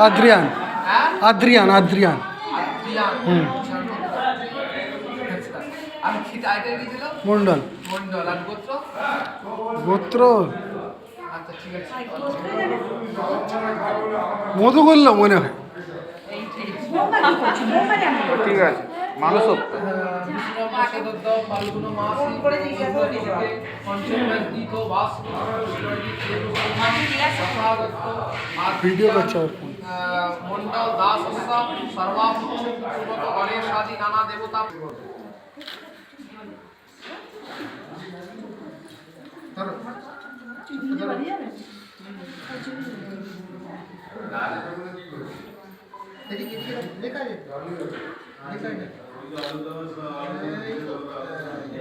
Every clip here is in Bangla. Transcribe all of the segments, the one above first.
আদ্রিয়ান আদ্রিয়ান আদ্রিয়ান মন্ডল গোত্র মধু করলো মনে হয়। ঠিক আছে মানুষ ভিডিও করছে মন্ডল দাস সর্বাপূর্বক গণেশ আদি নানা দেবতা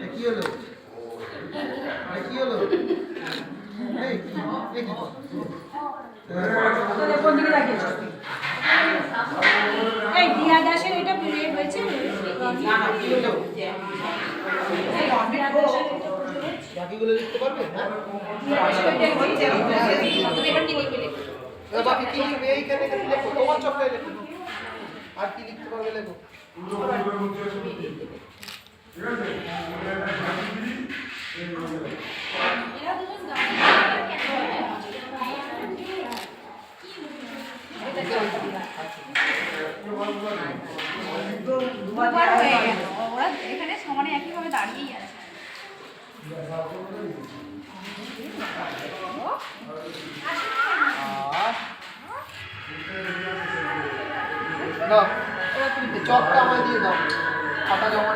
কি হলো কি হলো এই দিয়া দাসের এটা পিরিয়ড হয়েছে বাকিগুলো লিখতে পারবে হ্যাঁ বাকি কি লিখবে এইখানে লেখো তোমার চক্রে লেখো আর কি লিখতে পারবে লেখো এখানে সমানে একইভাবে দাঁড়িয়েই আছে। চকটা আমায় দিয়ে দাও খাতা জমা